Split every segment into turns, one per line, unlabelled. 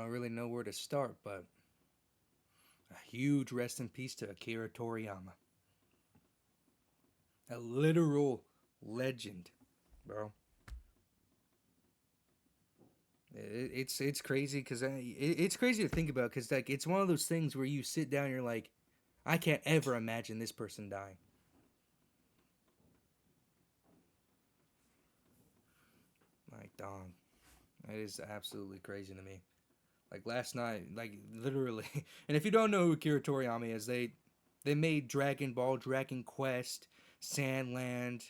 don't really know where to start, but a huge rest in peace to Akira Toriyama. A literal legend, bro. It's crazy because it's crazy to think about because like it's one of those things where you sit down and you're like, I can't ever imagine this person dying. Like, dog, that is absolutely crazy to me. Like last night, like literally. And if you don't know who Akira Toriyama is, they made Dragon Ball, Dragon Quest, Sandland,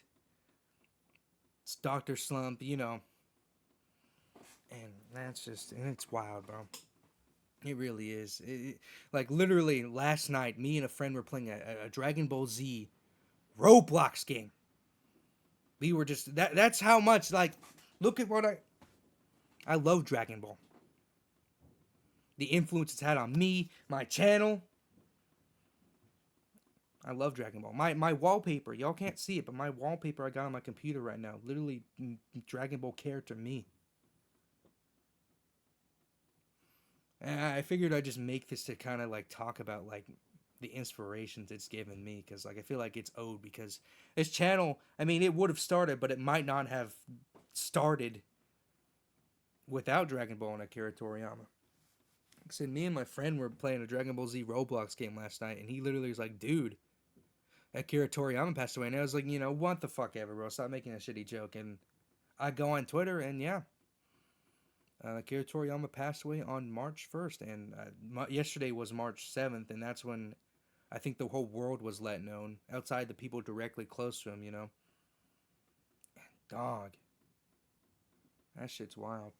Doctor Slump, and it's wild, bro. It really is. Like literally last night, me and a friend were playing a Dragon Ball Z Roblox game. We were just that's how much like look at what I love Dragon Ball. The influence it's had on me, my channel. I love Dragon Ball. My wallpaper, y'all can't see it, but my wallpaper I got on my computer right now, literally Dragon Ball character me. And I figured I'd just make this to kind of like talk about like the inspirations it's given me because like I feel like it's owed because this channel, I mean, it would have started, but it might not have started without Dragon Ball and Akira Toriyama. Like I said, me and my friend were playing a Dragon Ball Z Roblox game last night, and he literally was like, "Dude, Akira Toriyama passed away," and I was like, what the fuck ever, bro? Stop making a shitty joke. And I go on Twitter, and yeah, Akira Toriyama passed away on March 1st, and yesterday was March 7th, and that's when I think the whole world was let known, outside the people directly close to him. Dog, that shit's wild.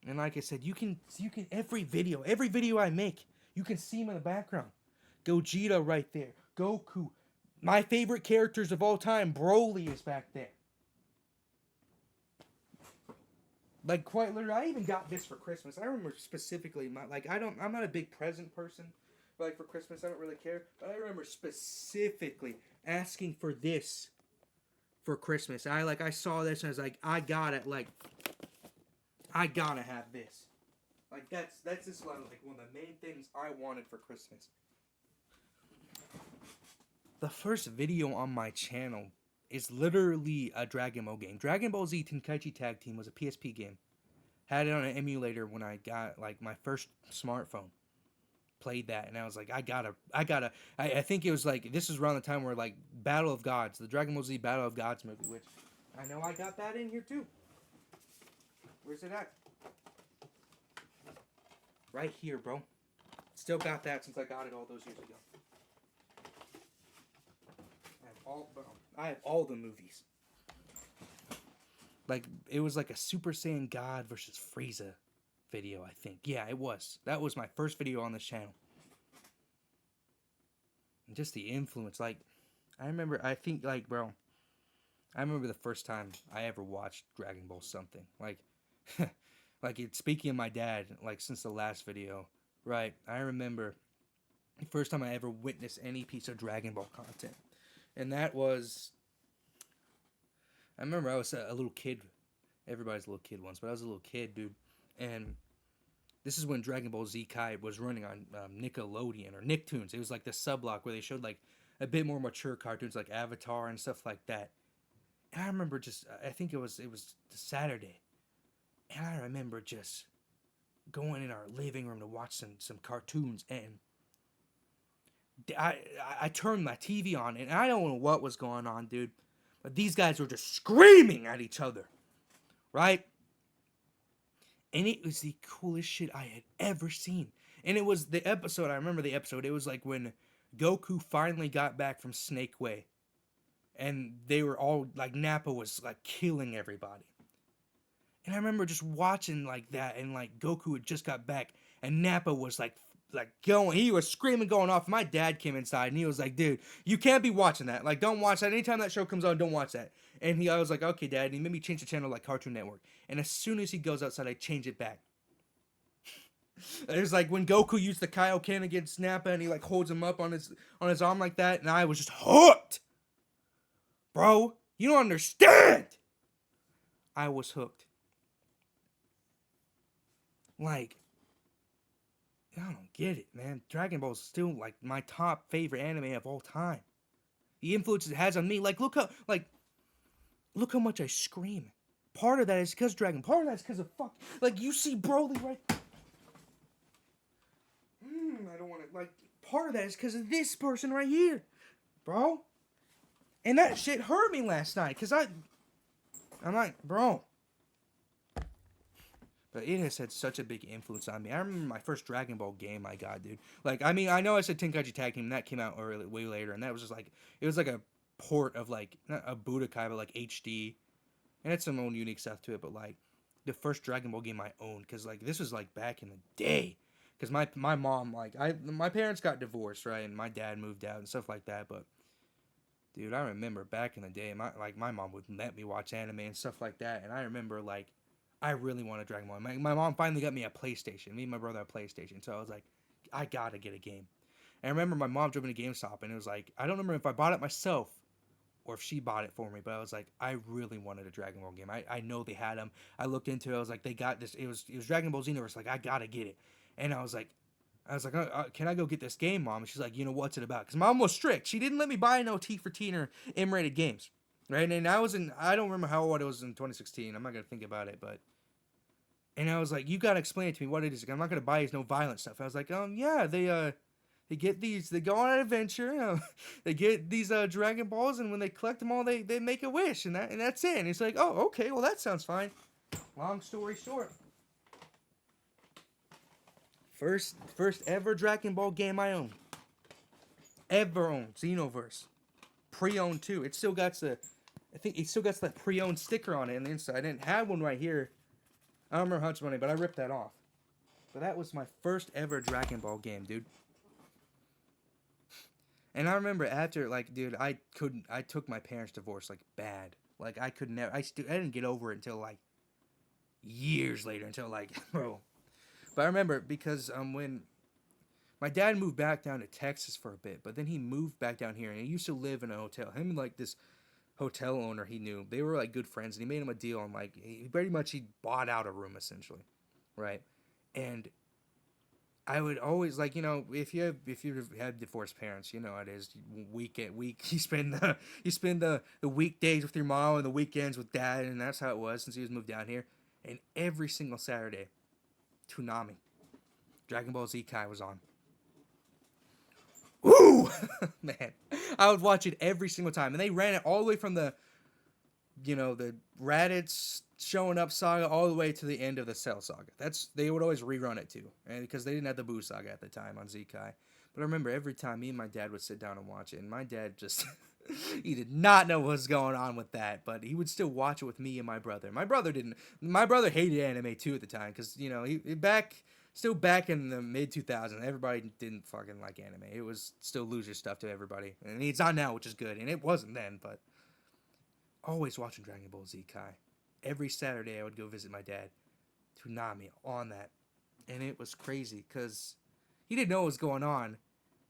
And like I said, you can every video I make, you can see him in the background. Gogeta right there. Goku. My favorite characters of all time, Broly is back there. Like quite literally, I even got this for Christmas. I remember specifically I'm not a big present person. But like for Christmas, I don't really care. But I remember specifically asking for this for Christmas. I saw this and I was like, I got it. Like, I gotta have this. Like that's just one of the main things I wanted for Christmas. The first video on my channel is literally a Dragon Ball game. Dragon Ball Z Tenkaichi Tag Team was a PSP game. Had it on an emulator when I got like my first smartphone. Played that and I was like, I think it was like this is around the time where like Battle of Gods, the Dragon Ball Z Battle of Gods movie, which I know I got that in here too. Where's it at? Right here, bro. Still got that since I got it all those years ago. I have all the movies. Like, it was like a Super Saiyan God versus Frieza video, I think. Yeah, it was. That was my first video on this channel. And just the influence, like, I remember the first time I ever watched Dragon Ball something. Like, speaking of my dad, like, since the last video, right, I remember the first time I ever witnessed any piece of Dragon Ball content. And that was, I remember I was a little kid. Everybody's a little kid once, but I was a little kid, dude. And this is when Dragon Ball Z Kai was running on Nickelodeon or Nicktoons. It was like the sub-block where they showed like a bit more mature cartoons like Avatar and stuff like that. And I remember I think it was Saturday. And I remember just going in our living room to watch some cartoons, and I turned my TV on, and I don't know what was going on, dude. But these guys were just screaming at each other, right? And it was the coolest shit I had ever seen. And it was the episode, I remember the episode, it was like when Goku finally got back from Snake Way. And they were all, like, Nappa was, like, killing everybody. And I remember just watching, like, that, and, like, Goku had just got back, and Nappa was, like going, he was screaming, going off. My dad came inside, and he was like, dude, you can't be watching that. Like, don't watch that. Anytime that show comes on, don't watch that. And I was like, okay, Dad. And he made me change the channel like Cartoon Network. And as soon as he goes outside, I change it back. It was like when Goku used the Kaioken against Nappa, and he, like, holds him up on his arm like that, and I was just hooked. Bro, you don't understand. I was hooked. Like, I don't get it, man. Dragon Ball is still like my top favorite anime of all time. The influence it has on me, like look how much I scream. Part of that is because Dragon. Part of that is because of fuck. Like you see Broly right. I don't want to like. Part of that is because of this person right here, bro. And that shit hurt me last night, cause I'm like, bro. But it has had such a big influence on me. I remember my first Dragon Ball game I got, dude. Like, I mean, I know I said Tenkaichi Tag Team, and that came out early, way later, and that was just like, it was like a port of like, not a Budokai, but like HD. And it's some own unique stuff to it, but like, the first Dragon Ball game I owned, because like, this was like back in the day. Because my mom, like, my parents got divorced, right? And my dad moved out and stuff like that, but dude, I remember back in the day, my mom would let me watch anime and stuff like that, and I remember like I really wanted Dragon Ball. My mom finally got me a PlayStation. Me and my brother a PlayStation, so I was like, I gotta get a game. And I remember my mom drove me to GameStop, and it was like I don't remember if I bought it myself or if she bought it for me, but I was like, I really wanted a Dragon Ball game. I know they had them. I looked into it. I was like, they got this. It was Dragon Ball Xenoverse. Like I gotta get it. And I was like, can I go get this game, Mom? And she's like, what's it about? Because Mom was strict. She didn't let me buy no T for teen or M-rated games, right? And I don't remember how old I was in 2016. I'm not gonna think about it, but. And I was like, you gotta explain it to me what it is. I'm not gonna buy no violent stuff. I was like, yeah, they get these, they go on an adventure, they get these Dragon Balls, and when they collect them all, they make a wish, and that's it. And he's like, oh, okay, well that sounds fine. Long story short. First ever Dragon Ball game I owned. Ever owned. Xenoverse. Pre-owned too. I think it still got that pre-owned sticker on it on the inside. I didn't have one right here. I don't remember how much money, but I ripped that off. But that was my first ever Dragon Ball game, dude. And I remember after, like, dude, I took my parents' divorce, like, bad. Like, I didn't get over it until, like, years later, until, like, bro. But I remember because when my dad moved back down to Texas for a bit, but then he moved back down here, and he used to live in a hotel. Him and like this hotel owner he knew, they were like good friends, and he made him a deal on like he bought out a room essentially, right? And I would always like if you have divorced parents, you know how it is. You spend the weekdays with your mom and the weekends with dad, and that's how it was since he was moved down here. And every single Saturday, Toonami, Dragon Ball Z Kai was on. Ooh, man, I would watch it every single time, and they ran it all the way from the Raditz showing up saga all the way to the end of the Cell saga. They would always rerun it too, and because they didn't have the Buu saga at the time on Z Kai. But I remember every time me and my dad would sit down and watch it, and my dad just he did not know what was going on with that, but he would still watch it with me and my brother. My brother didn't. My brother hated anime too at the time because still back in the mid 2000s, everybody didn't fucking like anime. It was still loser stuff to everybody, and it's not now, which is good, and it wasn't then. But always watching Dragon Ball Z Kai. Every Saturday I would go visit my dad. Toonami on that, and it was crazy because he didn't know what was going on.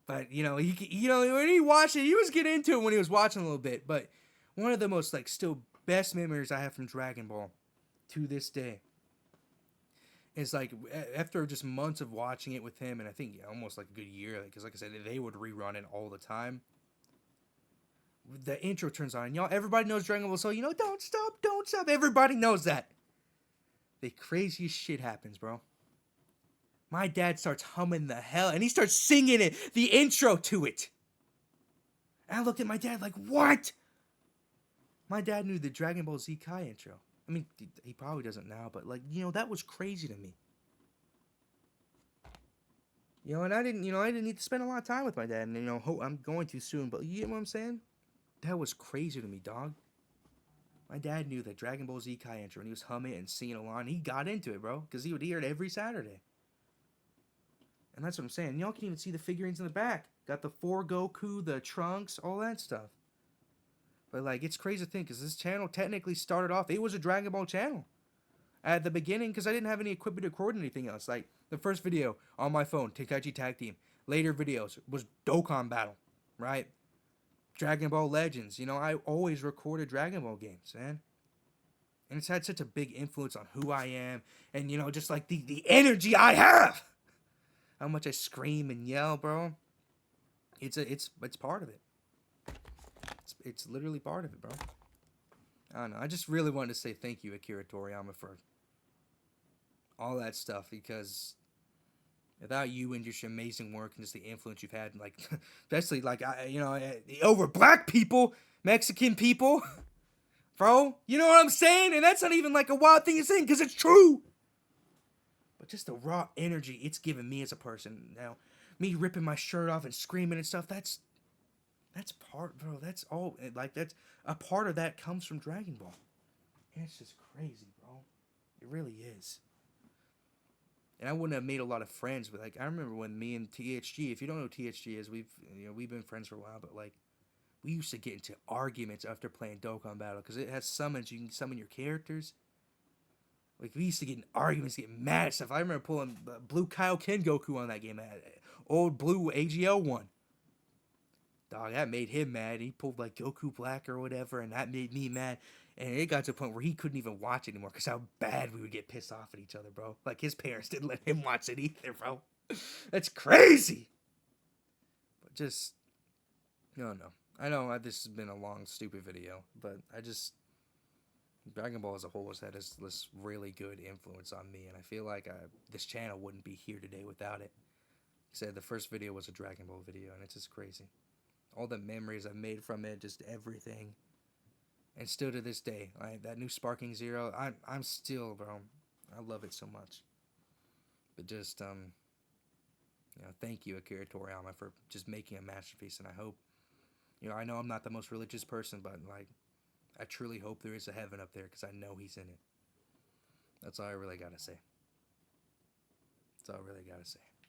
But, when he watched it, he was getting into it when he was watching a little bit. But one of the most, like, still best memories I have from Dragon Ball to this day is, like, after just months of watching it with him, and I think almost, like, a good year, because, like I said, they would rerun it all the time. The intro turns on, and everybody knows Dragon Ball, so, don't stop. Everybody knows that. The craziest shit happens, bro. My dad starts humming the hell, and he starts singing it, the intro to it. And I looked at my dad like, what? My dad knew the Dragon Ball Z Kai intro. I mean, he probably doesn't now, but, like, that was crazy to me. And I didn't need to spend a lot of time with my dad, and, I'm going to soon, but you get what I'm saying? That was crazy to me, dog. My dad knew the Dragon Ball Z Kai intro, and he was humming it and singing along. He got into it, bro, because he would hear it every Saturday. And that's what I'm saying. Y'all can even see the figurines in the back. Got the 4 Goku, the Trunks, all that stuff. But, like, it's crazy to think, because this channel technically started off, it was a Dragon Ball channel. At the beginning, because I didn't have any equipment to record anything else. Like, the first video on my phone, Tenkaichi Tag Team. Later videos was Dokkan Battle, right? Dragon Ball Legends. I always recorded Dragon Ball games, man. And it's had such a big influence on who I am, and just like the energy I have. How much I scream and yell, bro. It's part of it. It's literally part of it, bro. I don't know. I just really wanted to say thank you, Akira Toriyama, for all that stuff, because without you and just your amazing work and just the influence you've had, like, especially like over black people, Mexican people, bro. You know what I'm saying? And that's not even like a wild thing to say, because it's true. But just the raw energy it's given me as a person now, me ripping my shirt off and screaming and stuff. That's part, bro. That's all. Like, that's a part of that comes from Dragon Ball. And it's just crazy, bro. It really is. And I wouldn't have made a lot of friends, but like I remember when me and THG, if you don't know what THG is, we've been friends for a while, but like we used to get into arguments after playing Dokkan Battle, because it has summons. You can summon your characters. Like, we used to get in arguments, get mad at stuff. I remember pulling Blue Kaioken Goku on that game, old Blue AGL one. Dog, that made him mad. He pulled like Goku Black or whatever, and that made me mad. And it got to a point where he couldn't even watch it anymore because how bad we would get pissed off at each other, bro. Like, his parents didn't let him watch it either, bro. That's crazy. But just, no. I know this has been a long, stupid video, but Dragon Ball as a whole has had this really good influence on me, and I feel like this channel wouldn't be here today without it. I said the first video was a Dragon Ball video, and it's just crazy. All the memories I've made from it, just everything. And still to this day, that new Sparking Zero, I'm still, bro, I love it so much. But just, thank you, Akira Toriyama, for just making a masterpiece. And I hope, I know I'm not the most religious person, but like, I truly hope there is a heaven up there, because I know he's in it. That's all I really gotta say. That's all I really gotta say.